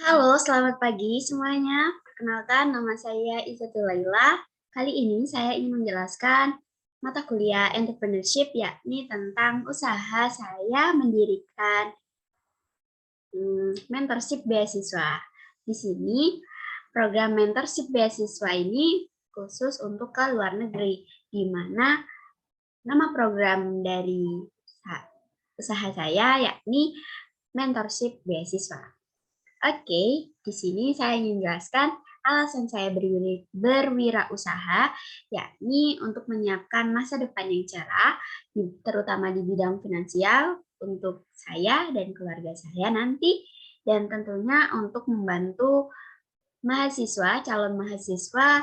Halo, selamat pagi semuanya. Perkenalkan, nama saya Izzatul Laila. Kali ini saya ingin menjelaskan mata kuliah entrepreneurship, yakni tentang usaha saya mendirikan mentorship beasiswa. Di sini, program mentorship beasiswa ini khusus untuk ke luar negeri, di mana nama program dari usaha saya yakni mentorship beasiswa. Oke, di sini saya ingin jelaskan alasan saya berwirausaha, yakni untuk menyiapkan masa depan yang cerah, terutama di bidang finansial untuk saya dan keluarga saya nanti, dan tentunya untuk membantu mahasiswa, calon mahasiswa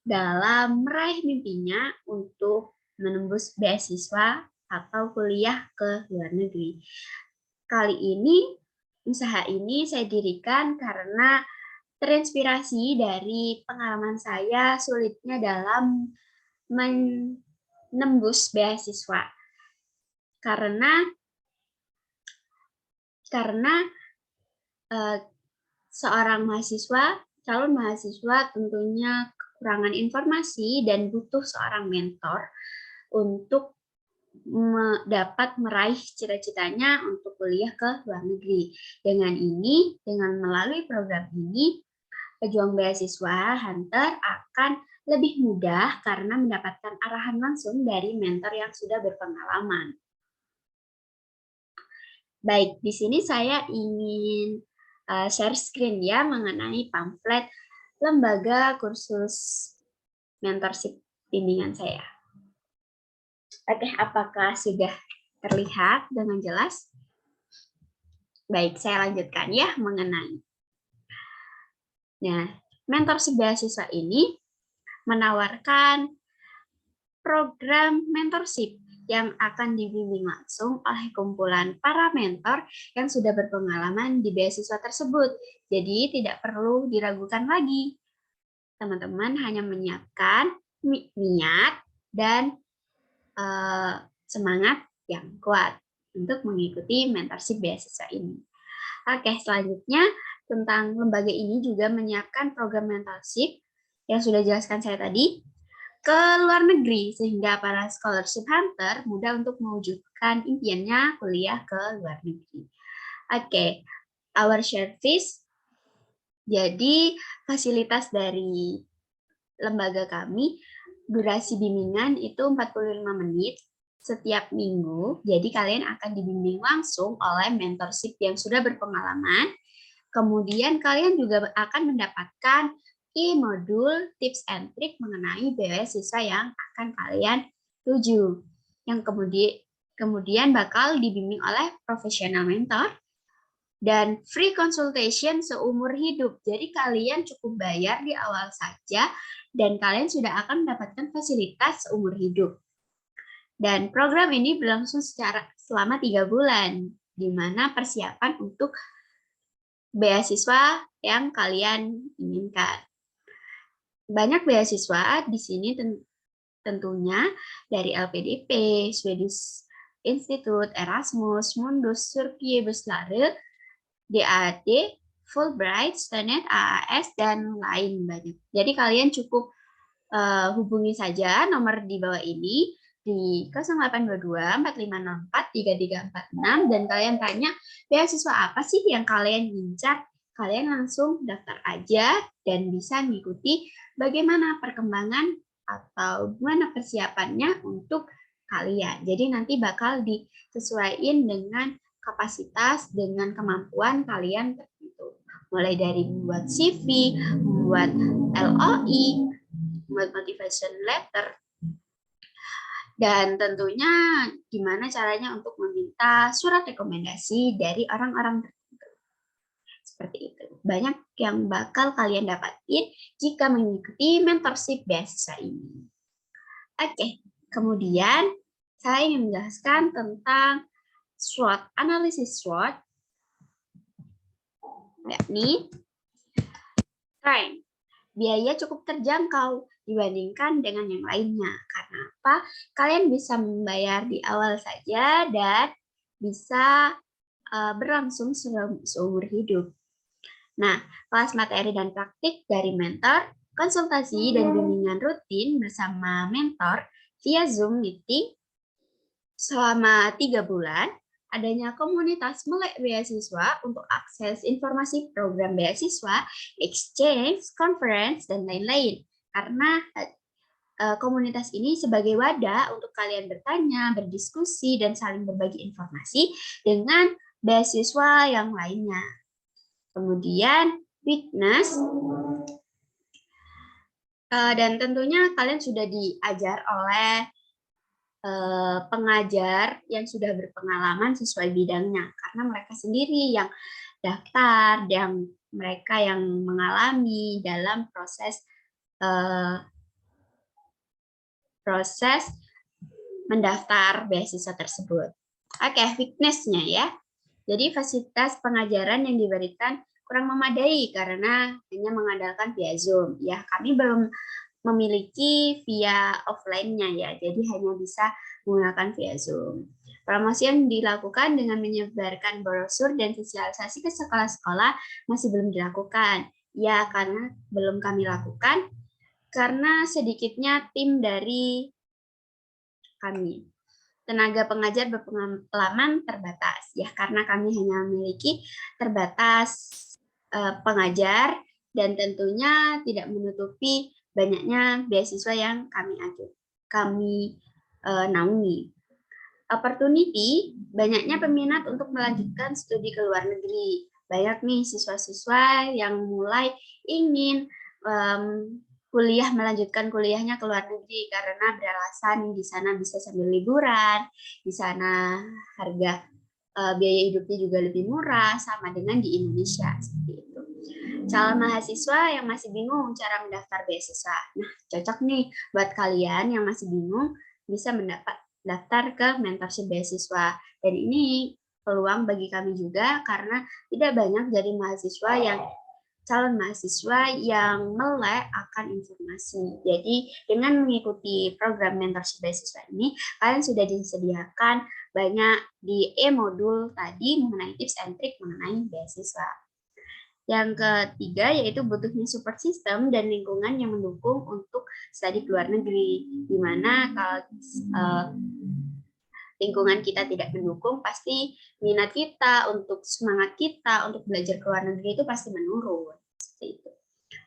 dalam meraih mimpinya untuk menembus beasiswa atau kuliah ke luar negeri. Kali ini, usaha ini saya dirikan karena terinspirasi dari pengalaman saya sulitnya dalam menembus beasiswa. Karena seorang mahasiswa, calon mahasiswa tentunya kekurangan informasi dan butuh seorang mentor untuk dapat meraih cita-citanya untuk kuliah ke luar negeri. Dengan melalui program ini, pejuang beasiswa Hunter akan lebih mudah karena mendapatkan arahan langsung dari mentor yang sudah berpengalaman. Baik, di sini saya ingin share screen ya mengenai pamflet lembaga kursus mentorship bimbingan saya. Oke, apakah sudah terlihat dengan jelas? Baik, saya lanjutkan ya mengenai. Nah, mentorship beasiswa ini menawarkan program mentorship yang akan dibimbing langsung oleh kumpulan para mentor yang sudah berpengalaman di beasiswa tersebut. Jadi tidak perlu diragukan lagi. Teman-teman hanya menyiapkan niat dan semangat yang kuat untuk mengikuti mentorship beasiswa ini. Oke, selanjutnya tentang lembaga ini juga menyiapkan program mentorship yang sudah jelaskan saya tadi ke luar negeri, sehingga para scholarship hunter mudah untuk mewujudkan impiannya kuliah ke luar negeri. Oke, our service. Jadi, fasilitas dari lembaga kami, durasi bimbingan itu 45 menit setiap minggu. Jadi, kalian akan dibimbing langsung oleh mentorship yang sudah berpengalaman. Kemudian, kalian juga akan mendapatkan modul tips and trick mengenai beasiswa yang akan kalian tuju, yang kemudian bakal dibimbing oleh profesional mentor dan free consultation seumur hidup. Jadi kalian cukup bayar di awal saja dan kalian sudah akan mendapatkan fasilitas seumur hidup. Dan program ini berlangsung selama 3 bulan, di mana persiapan untuk beasiswa yang kalian inginkan. Banyak beasiswa di sini tentunya dari LPDP, Swedish Institute, Erasmus, Mundus, Survey Beslare, DAD, Fulbright, Stanet, AAS, dan lain banyak. Jadi kalian cukup hubungi saja nomor di bawah ini di 0822 4504 3346 dan kalian tanya beasiswa apa sih yang kalian incar. Kalian langsung daftar aja dan bisa mengikuti bagaimana perkembangan atau gimana persiapannya untuk kalian. Jadi nanti bakal disesuaikan dengan kapasitas, dengan kemampuan kalian tertentu. Mulai dari membuat CV, membuat LOI, membuat motivation letter, dan tentunya gimana caranya untuk meminta surat rekomendasi dari orang-orang tertentu. Seperti itu. Banyak yang bakal kalian dapatin jika mengikuti mentorship beasiswa ini. Oke, kemudian saya ingin menjelaskan tentang SWOT, analisis SWOT, yakni strength. Biaya cukup terjangkau dibandingkan dengan yang lainnya. Karena apa? Kalian bisa membayar di awal saja dan bisa berlangsung seumur hidup. Nah, kelas materi dan praktik dari mentor, konsultasi dan bimbingan rutin bersama mentor via Zoom meeting selama 3 bulan, adanya komunitas melek beasiswa untuk akses informasi program beasiswa, exchange, conference, dan lain-lain. Karena komunitas ini sebagai wadah untuk kalian bertanya, berdiskusi, dan saling berbagi informasi dengan beasiswa yang lainnya. Kemudian, weakness, dan tentunya kalian sudah diajar oleh pengajar yang sudah berpengalaman sesuai bidangnya, karena mereka sendiri yang daftar, yang mereka yang mengalami dalam proses mendaftar beasiswa tersebut. Oke, weakness-nya ya. Jadi fasilitas pengajaran yang diberikan kurang memadai karena hanya mengandalkan via Zoom. Ya, kami belum memiliki via offline-nya ya, jadi hanya bisa menggunakan via Zoom. Promosi yang dilakukan dengan menyebarkan brosur dan sosialisasi ke sekolah-sekolah masih belum dilakukan. Ya, karena belum kami lakukan, karena sedikitnya tim dari kami. Tenaga pengajar berpengalaman terbatas, ya karena kami hanya memiliki terbatas pengajar dan tentunya tidak menutupi banyaknya beasiswa yang kami naungi. Opportunity, banyaknya peminat untuk melanjutkan studi ke luar negeri. Banyak nih siswa-siswa yang mulai ingin melanjutkan kuliahnya ke luar negeri karena beralasan di sana bisa sambil liburan, di sana harga biaya hidupnya juga lebih murah sama dengan di Indonesia seperti itu. Calon mahasiswa yang masih bingung cara mendaftar beasiswa. Nah, cocok nih buat kalian yang masih bingung bisa daftar ke mentorship beasiswa. Dan ini peluang bagi kami juga karena tidak banyak dari calon mahasiswa yang melek akan informasi. Jadi dengan mengikuti program mentorship beasiswa ini, kalian sudah disediakan banyak di e-modul tadi mengenai tips and trik mengenai beasiswa. Yang ketiga yaitu butuhnya support system dan lingkungan yang mendukung untuk studi ke luar negeri. Di mana kalau lingkungan kita tidak mendukung, pasti minat kita, untuk semangat kita untuk belajar ke luar negeri itu pasti menurun. Seperti itu.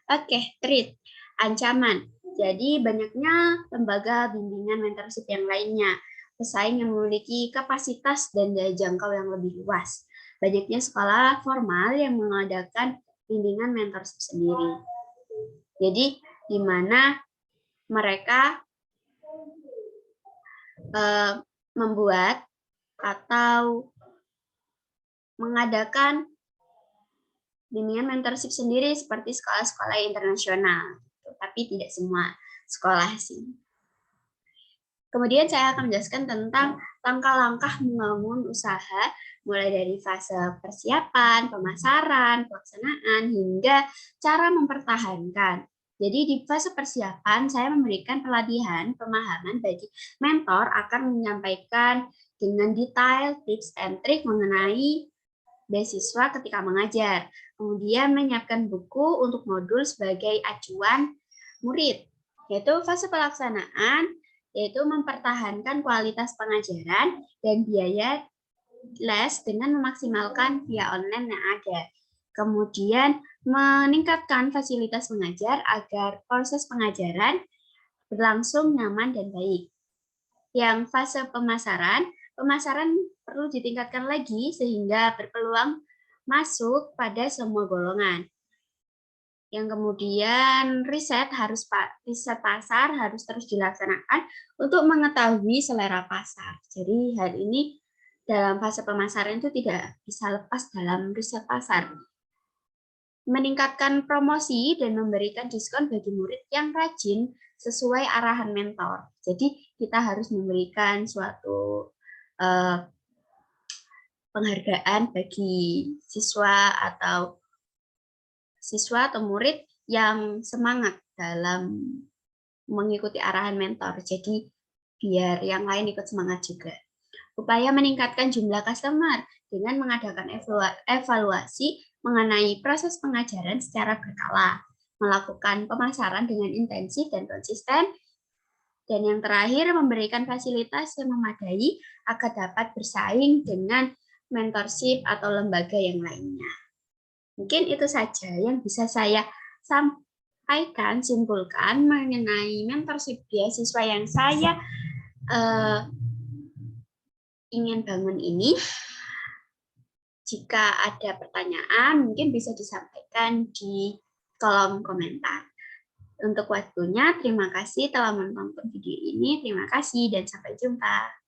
Oke, threat, ancaman. Jadi banyaknya lembaga bimbingan mentorship yang lainnya, pesaing yang memiliki kapasitas dan daya jangkau yang lebih luas. Banyaknya sekolah formal yang mengadakan bimbingan mentorship sendiri. Jadi di mana mereka membuat atau mengadakan bimbingan mentorship sendiri seperti sekolah-sekolah internasional, tapi tidak semua sekolah sih. Kemudian saya akan menjelaskan tentang langkah-langkah membangun usaha, mulai dari fase persiapan, pemasaran, pelaksanaan, hingga cara mempertahankan. Jadi di fase persiapan, saya memberikan pelatihan, pemahaman bagi mentor akan menyampaikan dengan detail tips and trik mengenai beasiswa ketika mengajar. Kemudian menyiapkan buku untuk modul sebagai acuan murid. Yaitu fase pelaksanaan, yaitu mempertahankan kualitas pengajaran dan biaya les dengan memaksimalkan via online yang ada. Kemudian meningkatkan fasilitas mengajar agar proses pengajaran berlangsung nyaman dan baik. Yang fase pemasaran perlu ditingkatkan lagi sehingga berpeluang masuk pada semua golongan. Yang kemudian riset pasar harus terus dilaksanakan untuk mengetahui selera pasar. Jadi hal ini dalam fase pemasaran itu tidak bisa lepas dalam riset pasar. Meningkatkan promosi dan memberikan diskon bagi murid yang rajin sesuai arahan mentor. Jadi kita harus memberikan suatu penghargaan bagi siswa atau murid yang semangat dalam mengikuti arahan mentor. Jadi biar yang lain ikut semangat juga. Upaya meningkatkan jumlah customer dengan mengadakan evaluasi mengenai proses pengajaran secara berkala, melakukan pemasaran dengan intensif dan konsisten, dan yang terakhir memberikan fasilitas yang memadai agar dapat bersaing dengan mentorship atau lembaga yang lainnya. Mungkin itu saja yang bisa saya sampaikan, simpulkan mengenai mentorship beasiswa yang saya ingin bangun ini. Jika ada pertanyaan, mungkin bisa disampaikan di kolom komentar. Untuk waktunya, terima kasih telah menonton video ini. Terima kasih dan sampai jumpa.